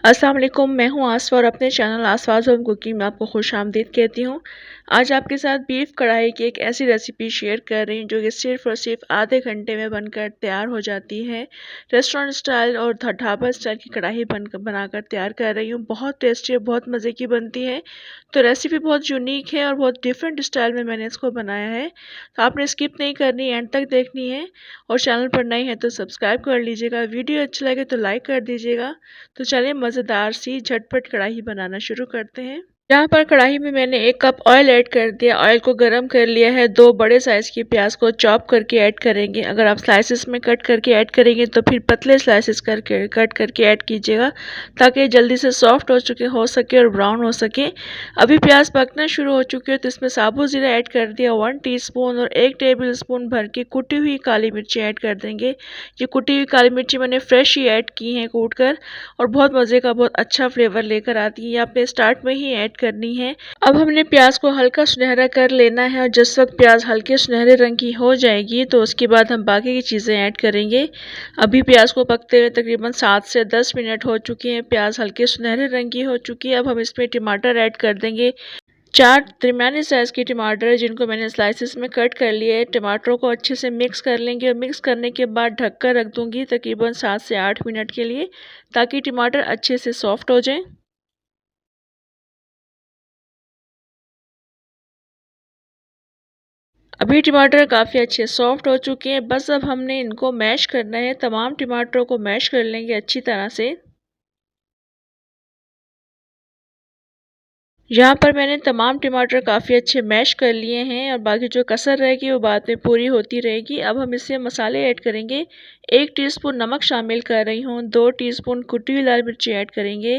अस्सलाम वालेकुम, मैं हूँ आसफ़ा और अपने चैनल आसफ़ाज़ होम कुकिंग में आपको खुशामदीद कहती हूँ। आज आपके साथ बीफ कढ़ाई की एक ऐसी रेसिपी शेयर कर रही हूँ जो कि सिर्फ़ और सिर्फ़ आधे घंटे में बनकर तैयार हो जाती है। रेस्टोरेंट स्टाइल और ढाबा स्टाइल की कढ़ाई बनाकर तैयार कर रही हूँ। बहुत टेस्टी और बहुत मज़े की बनती है। तो रेसिपी बहुत यूनिक है और बहुत डिफरेंट स्टाइल में मैंने इसको बनाया है। तो आपने स्किप नहीं करनी, एंड तक देखनी है और चैनल पर नए हैं तो सब्सक्राइब कर लीजिएगा। वीडियो अच्छा लगे तो लाइक कर दीजिएगा। तो चलिए मज़ेदार सी झटपट कढ़ाई बनाना शुरू करते हैं। यहाँ पर कढ़ाई में मैंने 1 कप ऑयल ऐड कर दिया। ऑयल को गरम कर लिया है। 2 बड़े साइज़ की प्याज को चॉप करके ऐड करेंगे। अगर आप स्लाइसेस में कट करके ऐड करेंगे तो फिर पतले स्लाइसेस करके कट करके ऐड कीजिएगा ताकि जल्दी से सॉफ्ट हो सके और ब्राउन हो सके। अभी प्याज पकना शुरू हो चुकी है तो इसमें साबुत ज़ीरा ऐड कर दिया 1 टीस्पून और 1 टेबल स्पून भर के कुटी हुई काली मिर्ची ऐड कर देंगे। ये कुटी हुई काली मिर्ची मैंने फ्रेश ही ऐड की है कूट कर, और बहुत मज़े का बहुत अच्छा फ्लेवर लेकर आती है। ये आपने स्टार्ट में ही ऐड करनी है। अब हमने प्याज को हल्का सुनहरा कर लेना है और जिस वक्त प्याज हल्के सुनहरे रंग की हो जाएगी तो उसके बाद हम बाकी की चीज़ें ऐड करेंगे। अभी प्याज को पकते हुए तकरीबन 7 से 10 मिनट हो चुके हैं। प्याज हल्के सुनहरे रंग की हो चुकी है। अब हम इसमें टमाटर ऐड कर देंगे। 4 दरमियाने साइज़ के टमाटर है जिनको मैंने स्लाइसेस में कट कर लिया है। टमाटरों को अच्छे से मिक्स कर लेंगे और मिक्स करने के बाद ढककर रख दूंगी तकरीबन 7 से 8 मिनट के लिए ताकि टमाटर अच्छे से सॉफ्ट हो जाएं। अभी टमाटर काफ़ी अच्छे सॉफ्ट हो चुके हैं। बस अब हमने इनको मैश करना है। तमाम टमाटरों को मैश कर लेंगे अच्छी तरह से। यहाँ पर मैंने तमाम टमाटर काफ़ी अच्छे मैश कर लिए हैं और बाकी जो कसर रहेगी वो बाद में पूरी होती रहेगी। अब हम इससे मसाले ऐड करेंगे। 1 टीस्पून नमक शामिल कर रही हूँ। 2 टीस्पून कुटी हुई लाल मिर्ची ऐड करेंगे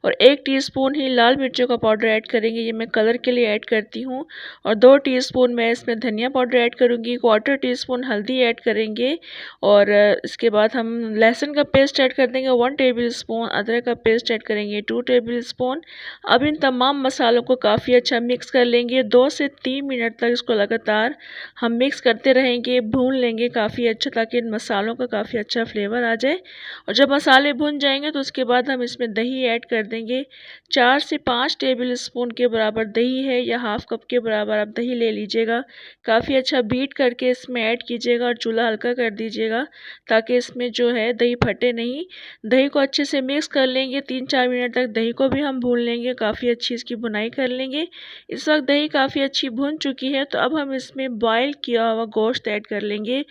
और 1 टीस्पून ही लाल मिर्चों का पाउडर ऐड करेंगे। ये मैं कलर के लिए ऐड करती हूँ। और 2 टीस्पून मैं इसमें धनिया पाउडर ऐड करूँगी। 1/4 टीस्पून हल्दी ऐड करेंगे और इसके बाद हम लहसुन का पेस्ट ऐड कर देंगे 1 टेबल स्पून। अदरक का पेस्ट ऐड करेंगे 2 टेबल स्पून। अब इन तमाम मसालों को काफ़ी अच्छा मिक्स कर लेंगे। 2 से 3 मिनट तक इसको लगातार हम मिक्स करते रहेंगे, भून लेंगे काफ़ी अच्छा ताकि इन मसालों का काफ़ी अच्छा फ्लेवर आ जाए। और जब मसाले भुन जाएंगे तो उसके बाद हम इसमें दही ऐड कर देंगे। 4 से 5 टेबल स्पून के बराबर दही है या हाफ कप के बराबर आप दही ले लीजिएगा। काफ़ी अच्छा बीट करके इसमें ऐड कीजिएगा और चूल्हा हल्का कर दीजिएगा ताकि इसमें जो है दही फटे नहीं। दही को अच्छे से मिक्स कर लेंगे। 3-4 मिनट तक दही को भी हम भून लेंगे, काफ़ी अच्छी इसकी बुनाई कर लेंगे। इस वक्त दही काफ़ी अच्छी भुन चुकी है तो अब हम इसमें बॉयल किया हुआ गोश्त ऐड कर लेंगे।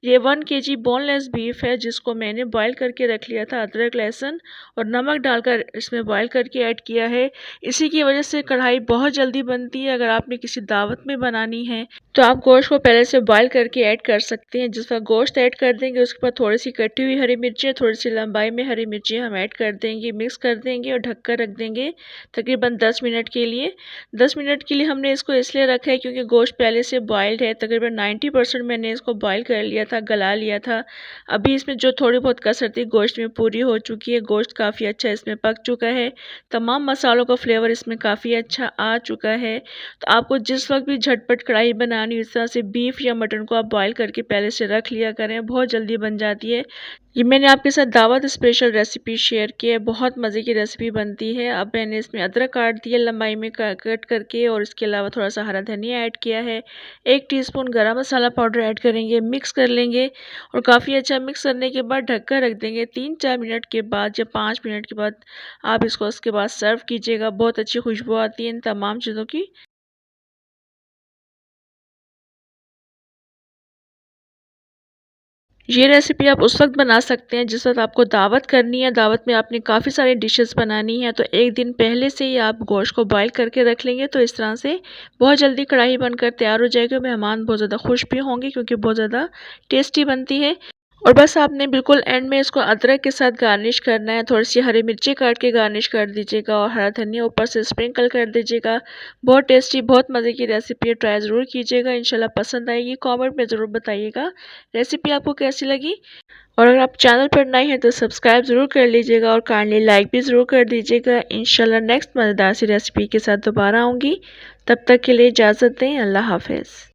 ये 1 केजी बोनलेस बीफ है जिसको मैंने बॉयल करके रख लिया था। अदरक लहसुन और नमक डालकर इसमें बॉयल करके ऐड किया है। इसी की वजह से कढ़ाई बहुत जल्दी बनती है। अगर आपने किसी दावत में बनानी है तो आप गोश्त को पहले से बॉयल करके ऐड कर सकते हैं। जिस वक्त गोश्त ऐड कर देंगे उसके बाद थोड़ी सी कटी हुई हरी मिर्चें, थोड़ी सी लंबाई में हरी मिर्चें हम ऐड कर देंगे, मिक्स कर देंगे और ढककर रख देंगे तकरीबन 10 मिनट के लिए। 10 मिनट के लिए हमने इसको इसलिए रखा है क्योंकि गोश्त पहले से बॉयल्ड है। तकरीबन 90% मैंने इसको बॉयल कर लिया था, गला लिया था। अभी इसमें जो थोड़ी बहुत कसर थी गोश्त में पूरी हो चुकी है। गोश्त काफ़ी अच्छा इसमें पक चुका है। तमाम मसालों का फ्लेवर इसमें काफ़ी अच्छा आ चुका है। तो आपको जिस वक्त भी झटपट कढ़ाई बनानी हो इस तरह से बीफ या मटन को आप बॉयल करके पहले से रख लिया करें, बहुत जल्दी बन जाती है। ये मैंने आपके साथ दावत स्पेशल रेसिपी शेयर की है। बहुत मज़े की रेसिपी बनती है। अब मैंने इसमें अदरक काट दिया लंबाई में कट करके और इसके अलावा थोड़ा सा हरा धनिया ऐड किया है। 1 टीस्पून गरम मसाला पाउडर ऐड करेंगे, मिक्स कर लेंगे और काफ़ी अच्छा मिक्स करने के बाद ढककर रख देंगे। 3-4 मिनट के बाद या 5 मिनट के बाद आप इसको उसके बाद सर्व कीजिएगा। बहुत अच्छी खुशबू आती है इन तमाम चीज़ों की। ये रेसिपी आप उस वक्त बना सकते हैं जिस वक्त आपको दावत करनी है। दावत में आपने काफ़ी सारी डिशेस बनानी है तो एक दिन पहले से ही आप गोश्त को बॉयल करके रख लेंगे तो इस तरह से बहुत जल्दी कढ़ाई बनकर तैयार हो जाएगी। मेहमान बहुत ज़्यादा खुश भी होंगे क्योंकि बहुत ज़्यादा टेस्टी बनती है। और बस आपने बिल्कुल एंड में इसको अदरक के साथ गार्निश करना है। थोड़ी सी हरी मिर्ची काट के गार्निश कर दीजिएगा और हरा धनिया ऊपर से स्प्रिंकल कर दीजिएगा। बहुत टेस्टी बहुत मज़े की रेसिपी है, ट्राई ज़रूर कीजिएगा। इंशाल्लाह पसंद आएगी। कमेंट में ज़रूर बताइएगा रेसिपी आपको कैसी लगी। और अगर आप चैनल पर नए हैं तो सब्सक्राइब ज़रूर कर लीजिएगा और काइंडली लाइक भी ज़रूर कर दीजिएगा। इंशाल्लाह नेक्स्ट मज़ेदार सी रेसिपी के साथ दोबारा आऊँगी। तब तक के लिए इजाज़त दें। अल्लाह हाफ़िज़।